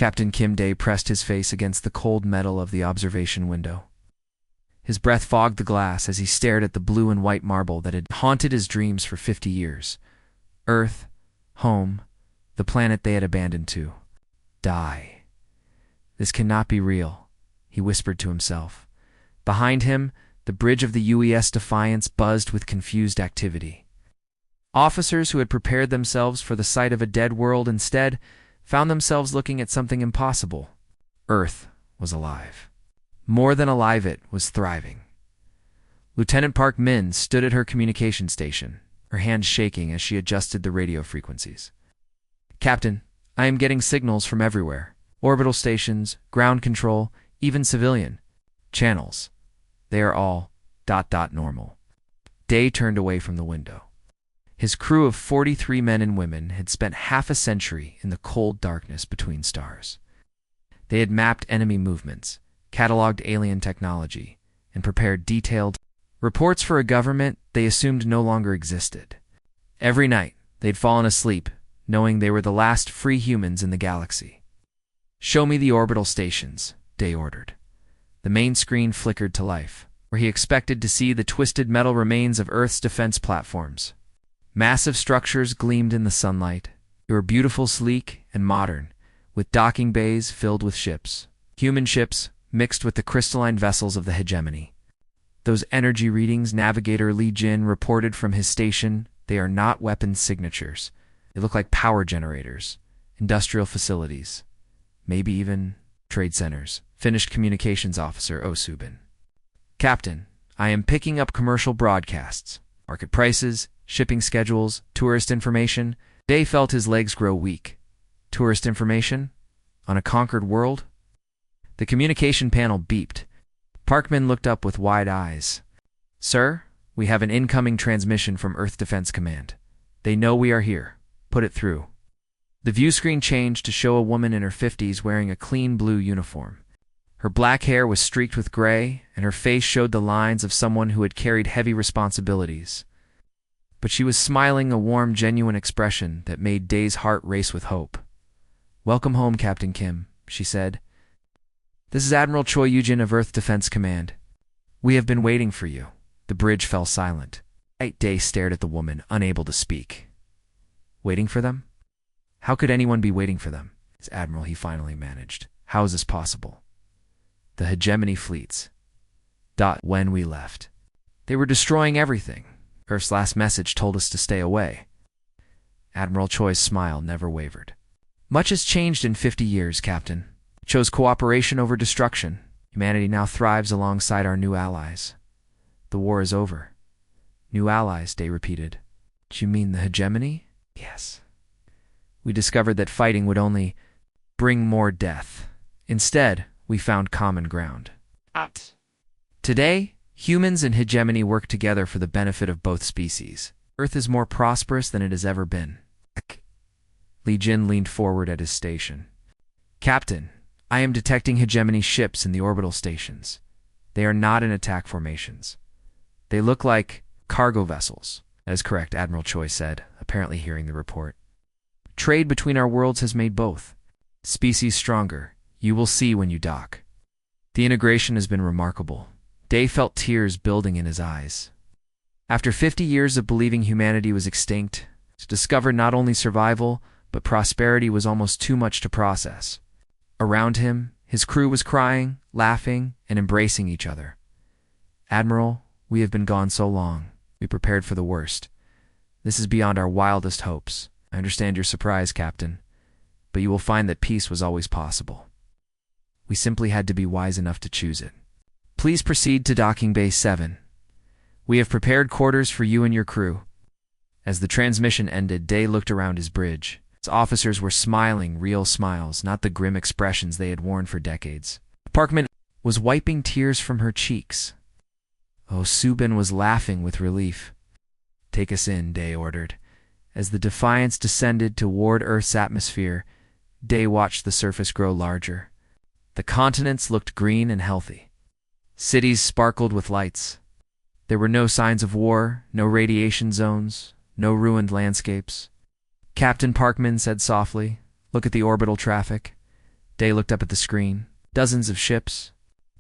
Captain Kim Day pressed his face against the cold metal of the observation window. His breath fogged the glass as he stared at the blue and white marble that had haunted his dreams for 50 years. Earth, home, the planet they had abandoned to die. This cannot be real, he whispered to himself. Behind him, the bridge of the UES Defiance buzzed with confused activity. Officers who had prepared themselves for the sight of a dead world instead found themselves looking at something impossible. Earth was alive. More than alive, it was thriving. Lieutenant Park Min stood at her communication station, her hands shaking as she adjusted the radio frequencies. Captain, I am getting signals from everywhere. Orbital stations, ground control, even civilian channels. They are all ... normal. Day turned away from the window. His crew of 43 men and women had spent half a century in the cold darkness between stars. They had mapped enemy movements, cataloged alien technology, and prepared detailed reports for a government they assumed no longer existed. Every night, they'd fallen asleep, knowing they were the last free humans in the galaxy. Show me the orbital stations, Day ordered. The main screen flickered to life, where he expected to see the twisted metal remains of Earth's defense platforms. Massive structures gleamed in the sunlight. They were beautiful, sleek, and modern, with docking bays filled with ships. Human ships mixed with the crystalline vessels of the hegemony. Those energy readings Navigator Li Jin reported from his station, they are not weapons signatures. They look like power generators, industrial facilities, maybe even trade centers, finished communications officer Oh Subin. Captain, I am picking up commercial broadcasts, market prices, shipping schedules, tourist information. Day felt his legs grow weak. Tourist information? On a conquered world? The communication panel beeped. Parkman looked up with wide eyes. Sir, we have an incoming transmission from Earth Defense Command. They know we are here. Put it through. The view screen changed to show a woman in her 50s wearing a clean blue uniform. Her black hair was streaked with gray, and her face showed the lines of someone who had carried heavy responsibilities. But she was smiling a warm, genuine expression that made Day's heart race with hope. Welcome home, Captain Kim, she said. This is Admiral Choi Yujin of Earth Defense Command. We have been waiting for you. The bridge fell silent. Day stared at the woman, unable to speak. Waiting for them? How could anyone be waiting for them? As Admiral, he finally managed. How is this possible? The hegemony fleets. When we left. They were destroying everything. Earth's last message told us to stay away. Admiral Choi's smile never wavered. Much has changed in 50 years, Captain. We chose cooperation over destruction. Humanity now thrives alongside our new allies. The war is over. New allies, Day repeated. Do you mean the hegemony? Yes. We discovered that fighting would only bring more death. Instead, we found common ground. Today, humans and hegemony work together for the benefit of both species. Earth is more prosperous than it has ever been. Li Jin leaned forward at his station. Captain, I am detecting hegemony ships in the orbital stations. They are not in attack formations. They look like cargo vessels. That is correct, Admiral Choi said, apparently hearing the report. Trade between our worlds has made both species stronger. You will see when you dock. The integration has been remarkable. Day felt tears building in his eyes. After 50 years of believing humanity was extinct, to discover not only survival, but prosperity was almost too much to process. Around him, his crew was crying, laughing, and embracing each other. Admiral, we have been gone so long. We prepared for the worst. This is beyond our wildest hopes. I understand your surprise, Captain, but you will find that peace was always possible. We simply had to be wise enough to choose it. Please proceed to Docking Bay 7. We have prepared quarters for you and your crew. As the transmission ended, Day looked around his bridge. His officers were smiling real smiles, not the grim expressions they had worn for decades. Parkman was wiping tears from her cheeks. Oh, Subin was laughing with relief. Take us in, Day ordered. As the Defiance descended toward Earth's atmosphere, Day watched the surface grow larger. The continents looked green and healthy. Cities sparkled with lights. There were no signs of war, no radiation zones, no ruined landscapes. Captain Parkman said softly, look at the orbital traffic. Day looked up at the screen. Dozens of ships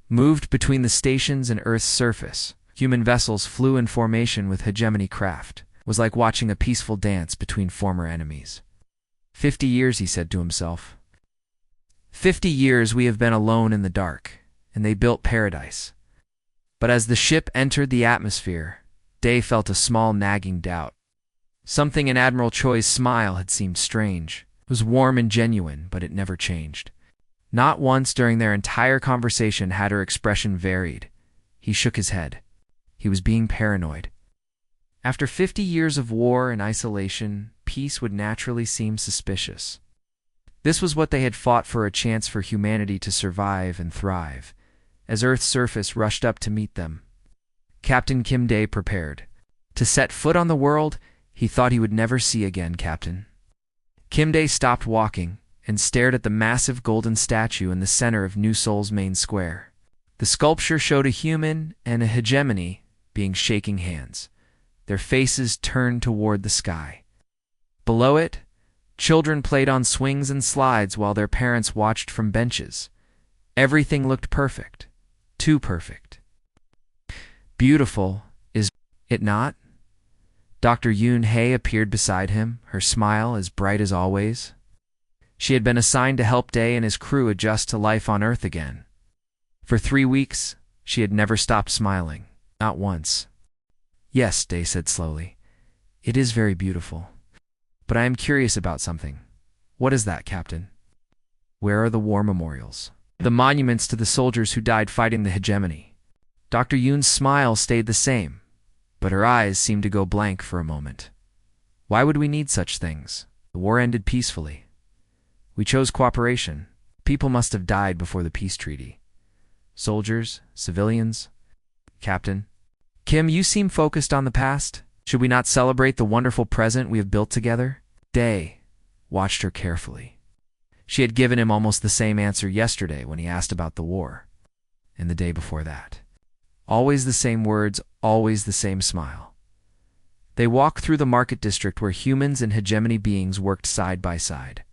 moved between the stations and Earth's surface. Human vessels flew in formation with hegemony craft. It was like watching a peaceful dance between former enemies. 50 years, he said to himself. 50 years we have been alone in the dark, and they built paradise. But as the ship entered the atmosphere, Day felt a small nagging doubt. Something in Admiral Choi's smile had seemed strange. It was warm and genuine, but it never changed. Not once during their entire conversation had her expression varied. He shook his head. He was being paranoid. After 50 years of war and isolation, peace would naturally seem suspicious. This was what they had fought for, a chance for humanity to survive and thrive. As Earth's surface rushed up to meet them, Captain Kim Day prepared. To set foot on the world he thought he would never see again, Captain. Kim Day stopped walking and stared at the massive golden statue in the center of New Seoul's main square. The sculpture showed a human and a hegemony being shaking hands, their faces turned toward the sky. Below it, children played on swings and slides while their parents watched from benches. Everything looked perfect, too perfect. Beautiful, is it not? Dr. Yoon Hae appeared beside him, her smile as bright as always. She had been assigned to help Day and his crew adjust to life on Earth again. For 3 weeks, she had never stopped smiling, not once. Yes, Day said slowly. It is very beautiful. But I am curious about something. What is that, Captain? Where are the war memorials? The monuments to the soldiers who died fighting the hegemony. Dr. Yoon's smile stayed the same, but her eyes seemed to go blank for a moment. Why would we need such things? The war ended peacefully. We chose cooperation. People must have died before the peace treaty. Soldiers, civilians. Captain. Kim, you seem focused on the past. Should we not celebrate the wonderful present we have built together? Day watched her carefully. She had given him almost the same answer yesterday when he asked about the war, and the day before that. Always the same words, always the same smile. They walked through the market district where humans and hegemony beings worked side by side.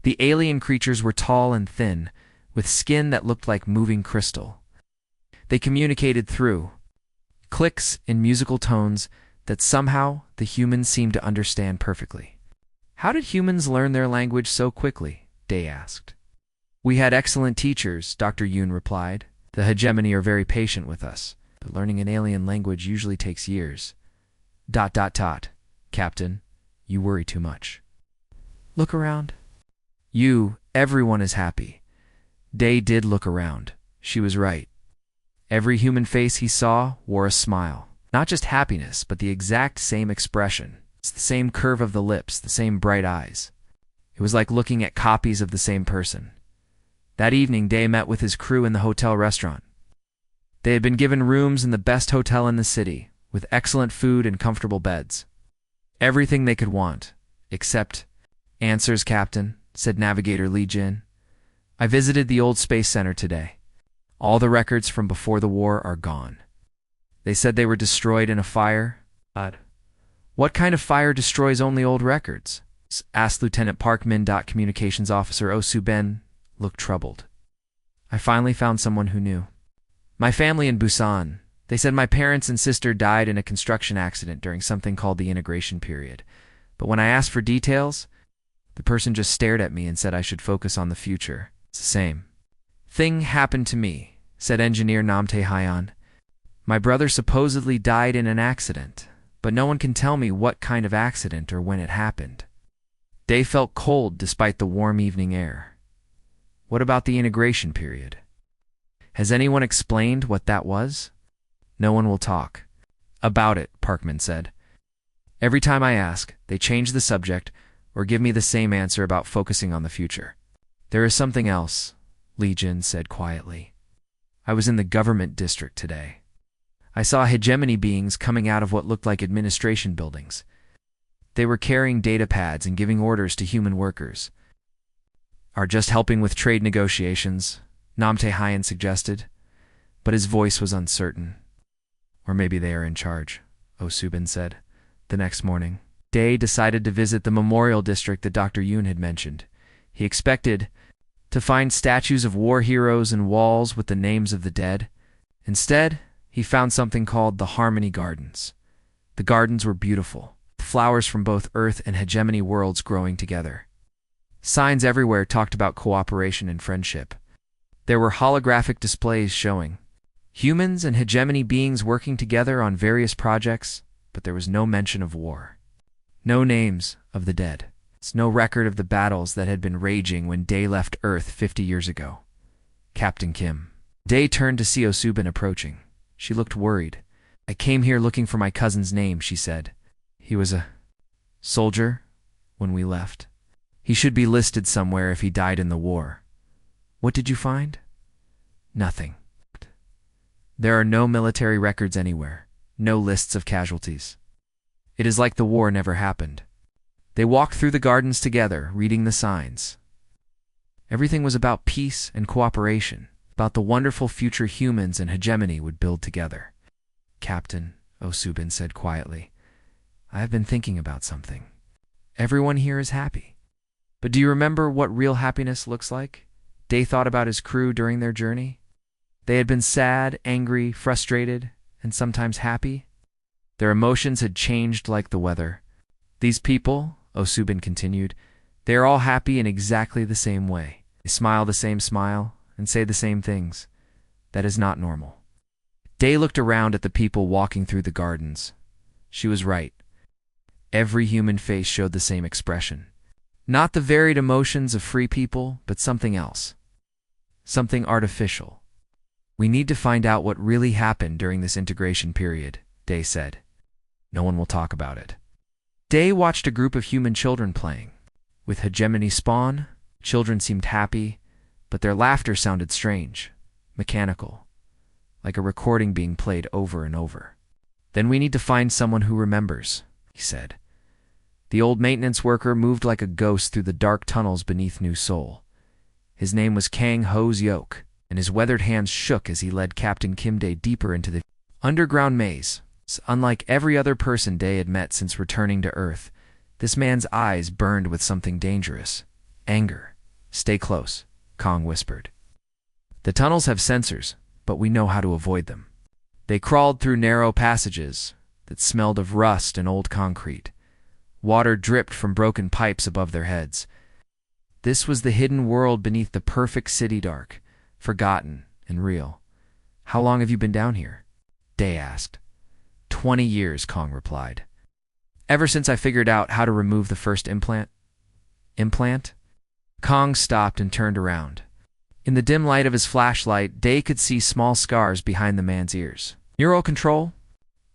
The alien creatures were tall and thin, with skin that looked like moving crystal. They communicated through clicks in musical tones that somehow the humans seemed to understand perfectly. How did humans learn their language so quickly? Day asked. We had excellent teachers, Dr. Yoon replied. The hegemony are very patient with us, but learning an alien language usually takes years. ... Captain, you worry too much. Look around. Everyone is happy. Day did look around. She was right. Every human face he saw wore a smile. Not just happiness, but the exact same expression. It's the same curve of the lips, the same bright eyes. It was like looking at copies of the same person. That evening, Day met with his crew in the hotel restaurant. They had been given rooms in the best hotel in the city, with excellent food and comfortable beds. Everything they could want, except answers, Captain, said Navigator Lee Jin. I visited the old space center today. All the records from before the war are gone. They said they were destroyed in a fire. What kind of fire destroys only old records? Asked Lieutenant Park Min. Communications Officer Oh Soo-ben looked troubled. I finally found someone who knew. My family in Busan. They said my parents and sister died in a construction accident during something called the integration period. But when I asked for details, the person just stared at me and said I should focus on the future. It's the same thing happened to me, said engineer Nam Tae-hyan. My brother supposedly died in an accident, but no one can tell me what kind of accident or when it happened. Day felt cold despite the warm evening air. What about the integration period? Has anyone explained what that was? No one will talk about it, Parkman said. Every time I ask, they change the subject or give me the same answer about focusing on the future. There is something else, Lee Jin said quietly. I was in the government district today. I saw hegemony beings coming out of what looked like administration buildings. They were carrying data pads and giving orders to human workers. Are just helping with trade negotiations, Nam Tae-hyan suggested, but his voice was uncertain. Or maybe they are in charge, Oh Soo-ben said. The next morning, Day decided to visit the memorial district that Dr. Yoon had mentioned. He expected to to find statues of war heroes and walls with the names of the dead. Instead, he found something called the Harmony Gardens. The gardens were beautiful, flowers from both Earth and hegemony worlds growing together. Signs everywhere talked about cooperation and friendship. There were holographic displays showing humans and hegemony beings working together on various projects, but there was no mention of war. No names of the dead. No record of the battles that had been raging when Day left Earth 50 years ago. Captain Kim. Day turned to see Osubin approaching. She looked worried. "I came here looking for my cousin's name," she said. "He was a soldier when we left. He should be listed somewhere if he died in the war." "What did you find?" "Nothing. There are no military records anywhere, no lists of casualties. It is like the war never happened." They walked through the gardens together, reading the signs. Everything was about peace and cooperation, about the wonderful future humans and hegemony would build together. "Captain," Osubin said quietly, "I have been thinking about something. Everyone here is happy. But do you remember what real happiness looks like?" Day thought about his crew during their journey. They had been sad, angry, frustrated, and sometimes happy. Their emotions had changed like the weather. "These people," Osubin continued, "they are all happy in exactly the same way. They smile the same smile and say the same things. That is not normal." Day looked around at the people walking through the gardens. She was right. Every human face showed the same expression. Not the varied emotions of free people, but something else. Something artificial. "We need to find out what really happened during this integration period," Day said. "No one will talk about it." Day watched a group of human children playing. With hegemony spawn, children seemed happy, but their laughter sounded strange, mechanical, like a recording being played over and over. "Then we need to find someone who remembers," he said. The old maintenance worker moved like a ghost through the dark tunnels beneath New Seoul. His name was Kang Ho's Yoke, and his weathered hands shook as he led Captain Kim Day deeper into the underground maze. Unlike every other person Day had met since returning to Earth, this man's eyes burned with something dangerous. Anger. "Stay close," Kong whispered. "The tunnels have sensors, but we know how to avoid them." They crawled through narrow passages that smelled of rust and old concrete. Water dripped from broken pipes above their heads. This was the hidden world beneath the perfect city, dark, forgotten, and real. "How long have you been down here?" Day asked. 20 years, Kong replied. "Ever since I figured out how to remove the first implant." "Implant?" Kong stopped and turned around. In the dim light of his flashlight, Day could see small scars behind the man's ears. "Neural control?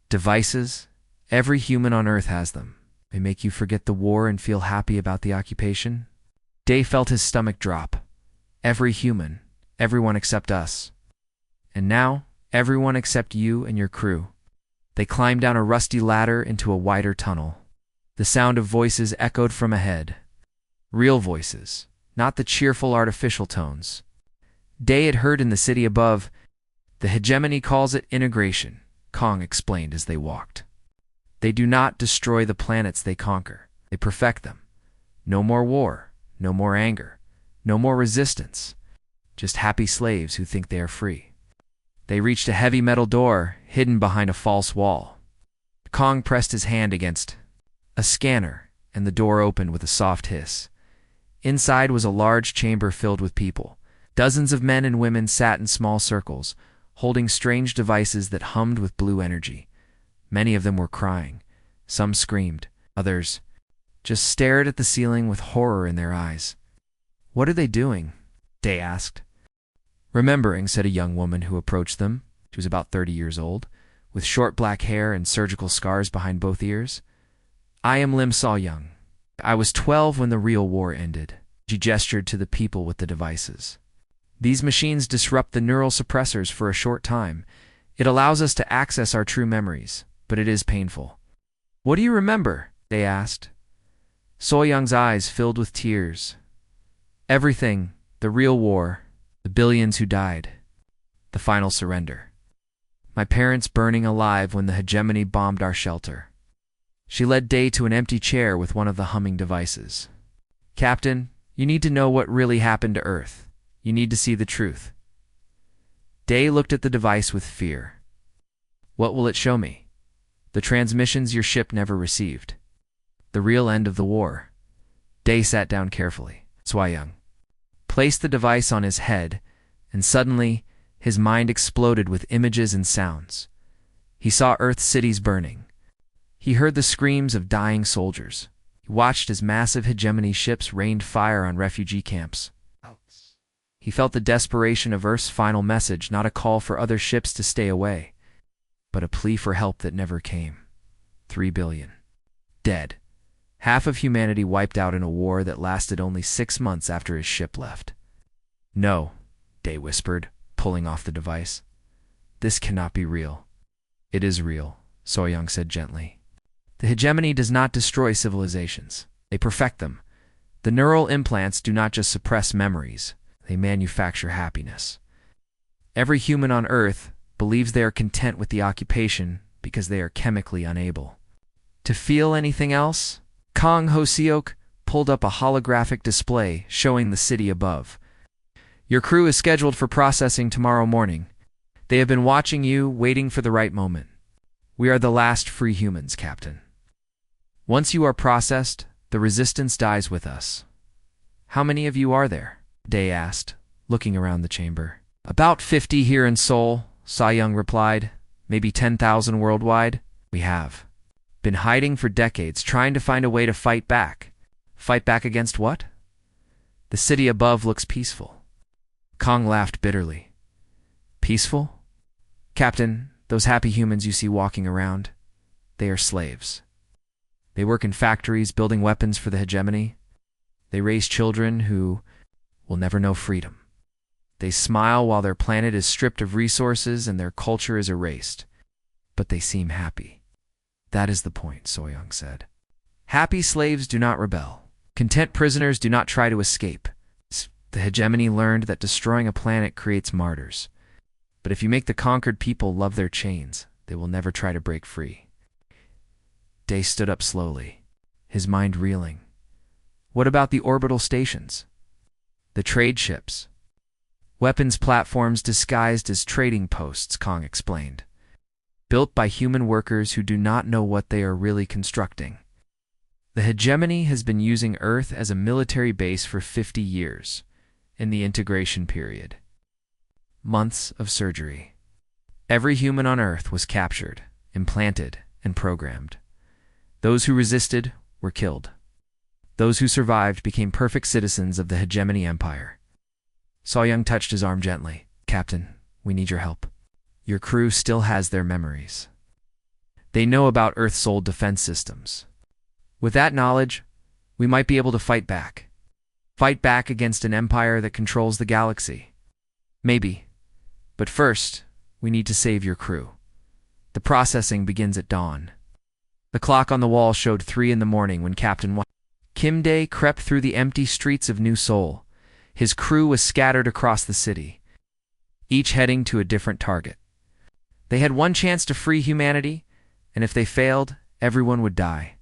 Devices? Every human on Earth has them. They make you forget the war and feel happy about the occupation." Day felt his stomach drop. Every human, everyone except us. And now, everyone except you and your crew. They climbed down a rusty ladder into a wider tunnel. The sound of voices echoed from ahead. Real voices, not the cheerful artificial tones. Day had heard in the city above. "The hegemony calls it integration," Kong explained as they walked. "They do not destroy the planets they conquer. They perfect them. No more war, no more anger, no more resistance. Just happy slaves who think they are free." They reached a heavy metal door, hidden behind a false wall. Kong pressed his hand against a scanner, and the door opened with a soft hiss. Inside was a large chamber filled with people. Dozens of men and women sat in small circles, holding strange devices that hummed with blue energy. Many of them were crying. Some screamed. Others just stared at the ceiling with horror in their eyes. "What are they doing?" Day asked. "Remembering," said a young woman who approached them. She was about 30 years old, with short black hair and surgical scars behind both ears. "I am Lim So-young. I was 12 when the real war ended." She gestured to the people with the devices. "These machines disrupt the neural suppressors for a short time. It allows us to access our true memories, but it is painful." "What do you remember?" they asked. So-young's eyes filled with tears. "Everything, the real war, the billions who died, the final surrender. My parents burning alive when the hegemony bombed our shelter." She led Day to an empty chair with one of the humming devices. "Captain, you need to know what really happened to Earth. You need to see the truth. Day looked at the device with fear. What will it show me? The transmissions your ship never received. The real end of the war. Day sat down carefully. Swayung placed the device on his head, and suddenly his mind exploded with images and sounds. He saw Earth's cities burning. He heard the screams of dying soldiers. He watched as massive hegemony ships rained fire on refugee camps. He felt the desperation of Earth's final message, not a call for other ships to stay away, but a plea for help that never came. 3 billion. Dead. Half of humanity wiped out in a war that lasted only 6 months after his ship left. No, Day whispered, pulling off the device. This cannot be real. It is real, Soyoung said gently. The hegemony does not destroy civilizations. They perfect them. The neural implants do not just suppress memories. They manufacture happiness. Every human on Earth believes they are content with the occupation because they are chemically unable to feel anything else. Kong Ho-seok pulled up a holographic display showing the city above. Your crew is scheduled for processing tomorrow morning. They have been watching you, waiting for the right moment. We are the last free humans, Captain. Once you are processed, the resistance dies with us. How many of you are there? Day asked, looking around the chamber. About 50 here in Seoul, Soyoung replied. Maybe 10,000 worldwide. We have been hiding for decades, trying to find a way to fight back. Fight back against what? The city above looks peaceful. Kong laughed bitterly. Peaceful? Captain, those happy humans you see walking around, they are slaves. They work in factories building weapons for the hegemony. They raise children who will never know freedom. They smile while their planet is stripped of resources and their culture is erased. But they seem happy. That is the point, Soyoung said. Happy slaves do not rebel. Content prisoners do not try to escape. The hegemony learned that destroying a planet creates martyrs. But if you make the conquered people love their chains, they will never try to break free. Day stood up slowly, his mind reeling. What about the orbital stations? The trade ships? Weapons platforms disguised as trading posts, Kong explained. Built by human workers who do not know what they are really constructing. The hegemony has been using Earth as a military base for 50 years, in the integration period. Months of surgery. Every human on Earth was captured, implanted, and programmed. Those who resisted were killed. Those who survived became perfect citizens of the hegemony empire. Soyoung touched his arm gently. Captain, we need your help. Your crew still has their memories. They know about Earth's old defense systems. With that knowledge, we might be able to fight back. Fight back against an empire that controls the galaxy. Maybe. But first, we need to save your crew. The processing begins at dawn. The clock on the wall showed 3 in the morning when Captain Kim Dae crept through the empty streets of New Seoul. His crew was scattered across the city, each heading to a different target. They had one chance to free humanity, and if they failed, everyone would die.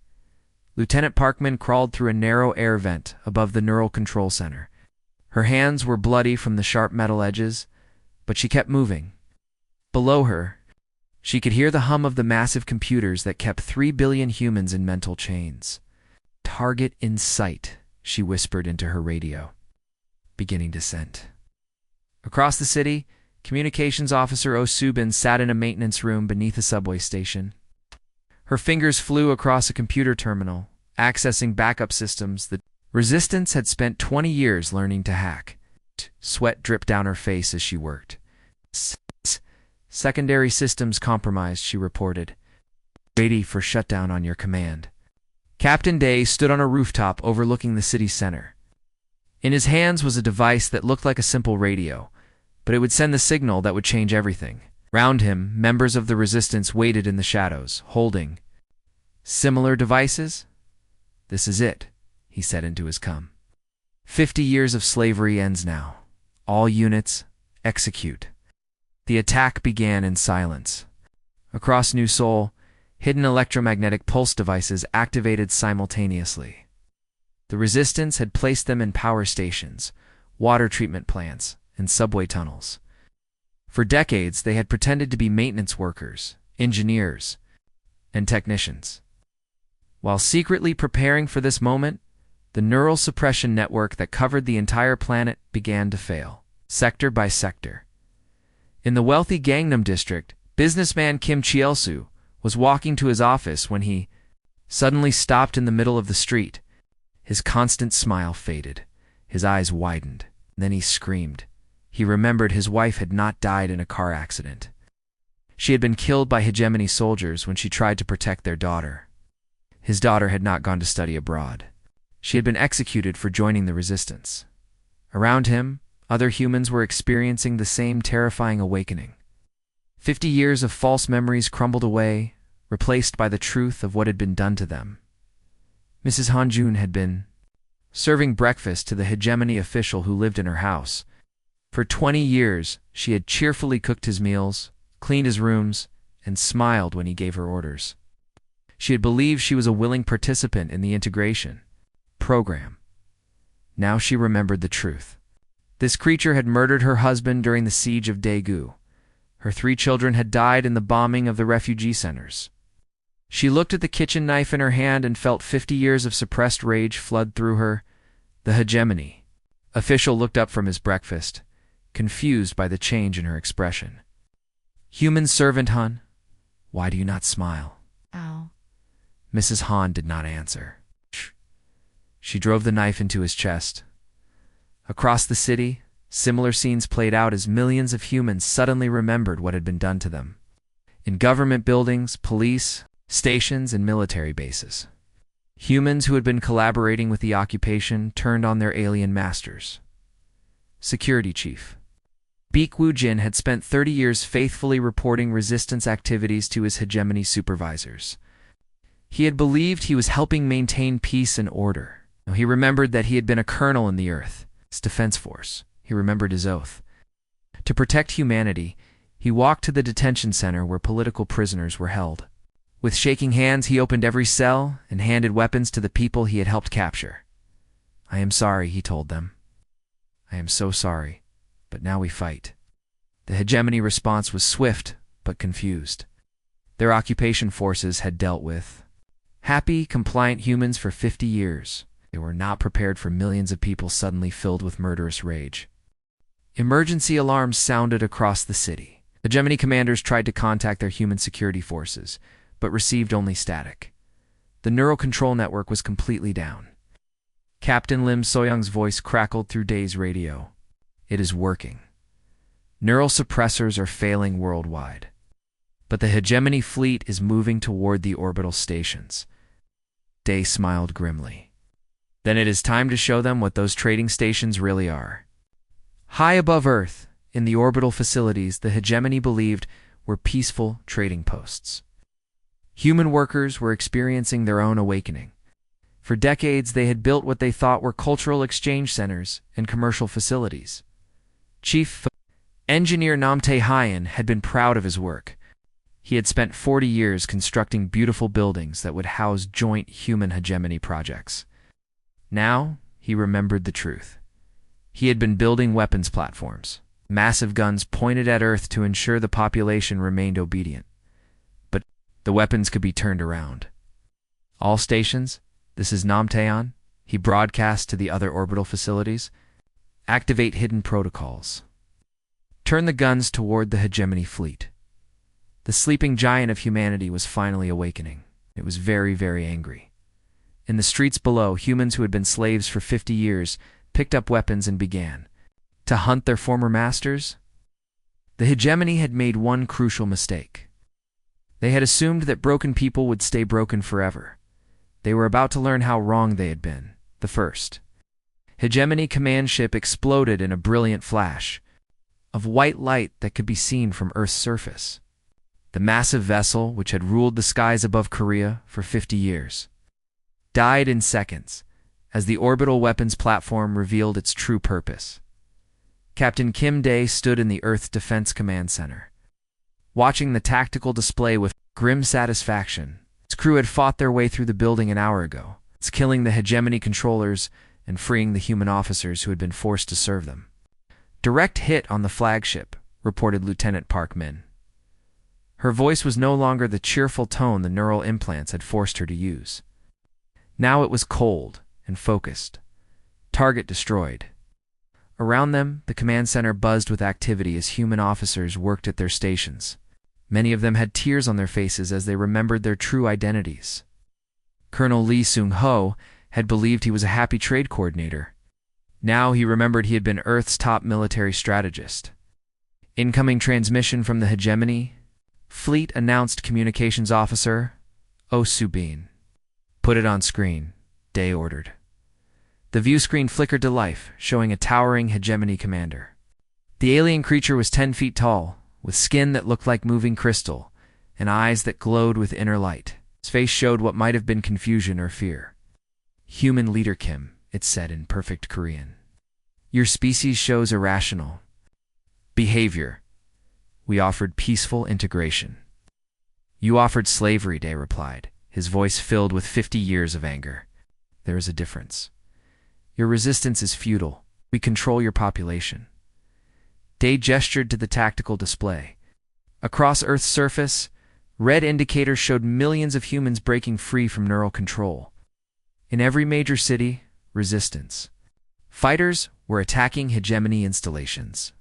Lieutenant Parkman crawled through a narrow air vent above the neural control center. Her hands were bloody from the sharp metal edges, but she kept moving. Below her, she could hear the hum of the massive computers that kept 3 billion humans in mental chains. Target in sight, she whispered into her radio. Beginning descent. Across the city, Communications Officer Oh Subin sat in a maintenance room beneath a subway station. Her fingers flew across a computer terminal, accessing backup systems the Resistance had spent 20 years learning to hack. Sweat dripped down her face as she worked. Secondary systems compromised, she reported. Ready for shutdown on your command. Captain Day stood on a rooftop overlooking the city center. In his hands was a device that looked like a simple radio, but it would send the signal that would change everything. Round him, members of the Resistance waited in the shadows, holding similar devices. This is it, he said into his cum. 50 years of slavery ends now. All units, execute. The attack began in silence. Across New Seoul, hidden electromagnetic pulse devices activated simultaneously. The Resistance had placed them in power stations, water treatment plants, and subway tunnels. For decades, they had pretended to be maintenance workers, engineers, and technicians. While secretly preparing for this moment, the neural suppression network that covered the entire planet began to fail, sector by sector. In the wealthy Gangnam district, businessman Kim Chielsu was walking to his office when he suddenly stopped in the middle of the street. His constant smile faded. His eyes widened. Then he screamed. He remembered his wife had not died in a car accident. She had been killed by hegemony soldiers when she tried to protect their daughter. His daughter had not gone to study abroad. She had been executed for joining the resistance. Around him, other humans were experiencing the same terrifying awakening. 50 years of false memories crumbled away, replaced by the truth of what had been done to them. Mrs. Hanjun had been serving breakfast to the hegemony official who lived in her house. For 20 years, she had cheerfully cooked his meals, cleaned his rooms, and smiled when he gave her orders. She had believed she was a willing participant in the integration program. Now she remembered the truth. This creature had murdered her husband during the siege of Daegu. Her 3 children had died in the bombing of the refugee centers. She looked at the kitchen knife in her hand and felt 50 years of suppressed rage flood through her. The hegemony official looked up from his breakfast, confused by the change in her expression. "Human servant Han, why do you not smile?" Ow. Mrs. Han did not answer. She drove the knife into his chest. Across the city, similar scenes played out as millions of humans suddenly remembered what had been done to them. In government buildings, police stations, and military bases, humans who had been collaborating with the occupation turned on their alien masters. Security Chief Baek Woo-jin had spent 30 years faithfully reporting resistance activities to his hegemony supervisors. He had believed he was helping maintain peace and order. He remembered that he had been a colonel in the Earth's Defense Force. He remembered his oath. To protect humanity, he walked to the detention center where political prisoners were held. With shaking hands, he opened every cell and handed weapons to the people he had helped capture. "I am sorry," he told them. "I am so sorry, but now we fight." The hegemony response was swift but confused. Their occupation forces had dealt with happy, compliant humans for 50 years. They were not prepared for millions of people suddenly filled with murderous rage. Emergency alarms sounded across the city. Hegemony commanders tried to contact their human security forces, but received only static. The neural control network was completely down. Captain Lim Soyoung's voice crackled through Day's radio. "It is working. Neural suppressors are failing worldwide. But the hegemony fleet is moving toward the orbital stations." Day smiled grimly. "Then it is time to show them what those trading stations really are." High above Earth, in the orbital facilities the hegemony believed were peaceful trading posts. Human workers were experiencing their own awakening. For decades, they had built what they thought were cultural exchange centers and commercial facilities. Chief Engineer Nam Tae-hyun had been proud of his work. He had spent 40 years constructing beautiful buildings that would house joint human hegemony projects. Now, he remembered the truth. He had been building weapons platforms, massive guns pointed at Earth to ensure the population remained obedient. But the weapons could be turned around. "All stations, this is Nam Tae-hyun," he broadcast to the other orbital facilities. "Activate hidden protocols. Turn the guns toward the hegemony fleet." The sleeping giant of humanity was finally awakening. It was very, very angry. In the streets below, humans who had been slaves for 50 years picked up weapons and began to hunt their former masters. The hegemony had made one crucial mistake. They had assumed that broken people would stay broken forever. They were about to learn how wrong they had been. The first hegemony command ship exploded in a brilliant flash of white light that could be seen from Earth's surface. The massive vessel, which had ruled the skies above Korea for 50 years, died in seconds as the orbital weapons platform revealed its true purpose. Captain Kim Dae stood in the Earth Defense Command Center, watching the tactical display with grim satisfaction. Its crew had fought their way through the building an hour ago, killing the hegemony controllers and freeing the human officers who had been forced to serve them. "Direct hit on the flagship," reported Lieutenant Park Min. Her voice was no longer the cheerful tone the neural implants had forced her to use. Now it was cold and focused. Target destroyed. Around them, the command center buzzed with activity as human officers worked at their stations. Many of them had tears on their faces as they remembered their true identities. Colonel Lee Seung-ho had believed he was a happy trade coordinator. Now he remembered he had been Earth's top military strategist. "Incoming transmission from the hegemony," Fleet announced Communications Officer Oh Soo-bin. "Put it on screen," Day ordered. The view screen flickered to life, showing a towering hegemony commander. The alien creature was 10 feet tall, with skin that looked like moving crystal, and eyes that glowed with inner light. His face showed what might have been confusion or fear. "Human leader Kim," it said in perfect Korean. "Your species shows irrational behavior. We offered peaceful integration." "You offered slavery," Day replied, his voice filled with 50 years of anger. "There is a difference. Your resistance is futile. We control your population." Day gestured to the tactical display. Across Earth's surface, red indicators showed millions of humans breaking free from neural control. In every major city, resistance. Fighters were attacking hegemony installations.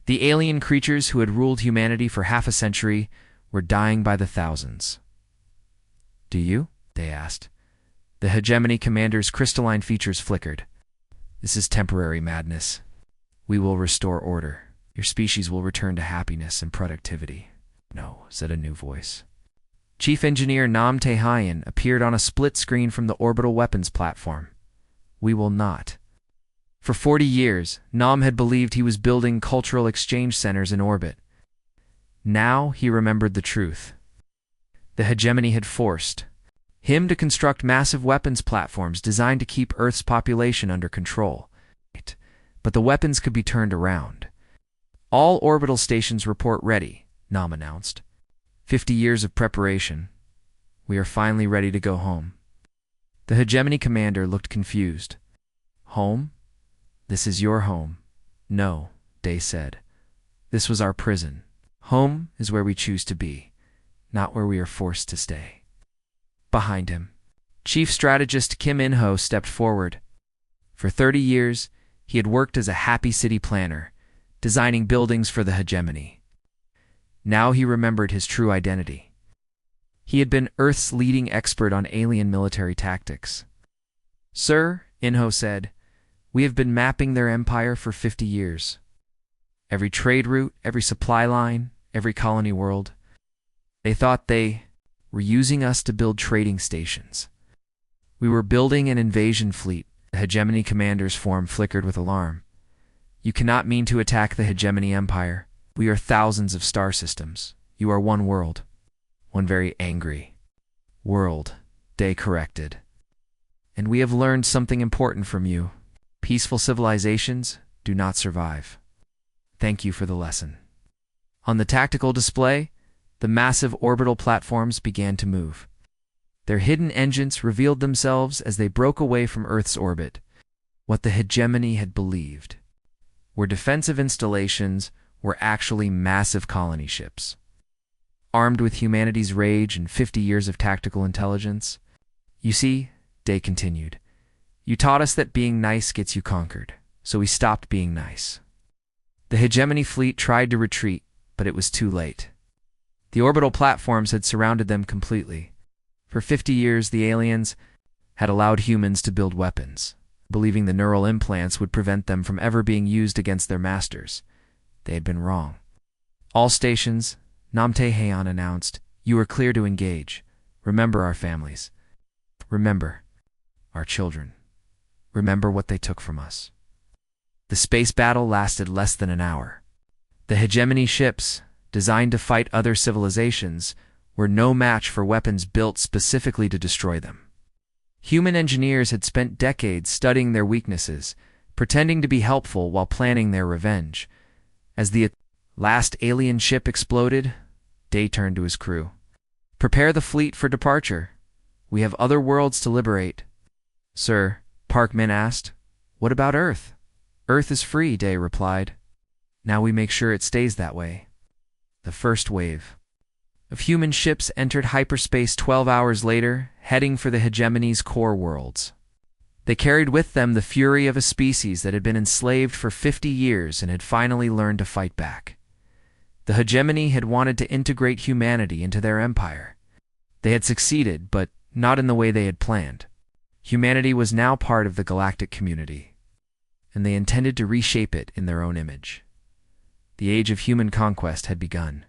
The alien creatures who had ruled humanity for half a century were dying by the thousands. "Do you?" They asked. The hegemony commander's crystalline features flickered. "This is temporary madness. We will restore order. Your species will return to happiness and productivity." "No," said a new voice. Chief Engineer Nam Tae-hyun appeared on a split screen from the orbital weapons platform. "We will not." For 40 years, Nam had believed he was building cultural exchange centers in orbit. Now he remembered the truth. The hegemony had forced him to construct massive weapons platforms designed to keep Earth's population under control. But the weapons could be turned around. "All orbital stations report ready," Nam announced. 50 years of preparation. We are finally ready to go home." The hegemony commander looked confused. "Home? This is your home." "No," Day said. "This was our prison. Home is where we choose to be, not where we are forced to stay." Behind him, Chief Strategist Kim In-ho stepped forward. For 30 years, he had worked as a happy city planner, designing buildings for the hegemony. Now he remembered his true identity. He had been Earth's leading expert on alien military tactics. "Sir," In-ho said, "we have been mapping their empire for 50 years. Every trade route, every supply line, every colony world. They thought they were using us to build trading stations. We were building an invasion fleet." The hegemony commander's form flickered with alarm. "You cannot mean to attack the hegemony empire. We are thousands of star systems. You are one world. One very angry world," Day corrected. "And we have learned something important from you. Peaceful civilizations do not survive. Thank you for the lesson." On the tactical display, the massive orbital platforms began to move. Their hidden engines revealed themselves as they broke away from Earth's orbit. What the hegemony had believed were defensive installations were actually massive colony ships. Armed with humanity's rage and 50 years of tactical intelligence. "You see," Day continued, "you taught us that being nice gets you conquered, so we stopped being nice." The hegemony fleet tried to retreat, but it was too late. The orbital platforms had surrounded them completely. For 50 years, the aliens had allowed humans to build weapons, believing the neural implants would prevent them from ever being used against their masters. They had been wrong. "All stations," Nam Tae-hyun announced, "you are clear to engage. Remember our families. Remember our children. Remember what they took from us." The space battle lasted less than an hour. The hegemony ships, designed to fight other civilizations, were no match for weapons built specifically to destroy them. Human engineers had spent decades studying their weaknesses, pretending to be helpful while planning their revenge. As the last alien ship exploded, Day turned to his crew. "Prepare the fleet for departure. We have other worlds to liberate." "Sir," Parkman asked. What about Earth? Earth is free, Day replied. Now we make sure it stays that way. The first wave of human ships entered hyperspace 12 hours later, heading for the hegemony's core worlds. They carried with them the fury of a species that had been enslaved for 50 years and had finally learned to fight back. The hegemony had wanted to integrate humanity into their empire. They had succeeded, but not in the way they had planned. Humanity was now part of the galactic community, and they intended to reshape it in their own image. The age of human conquest had begun.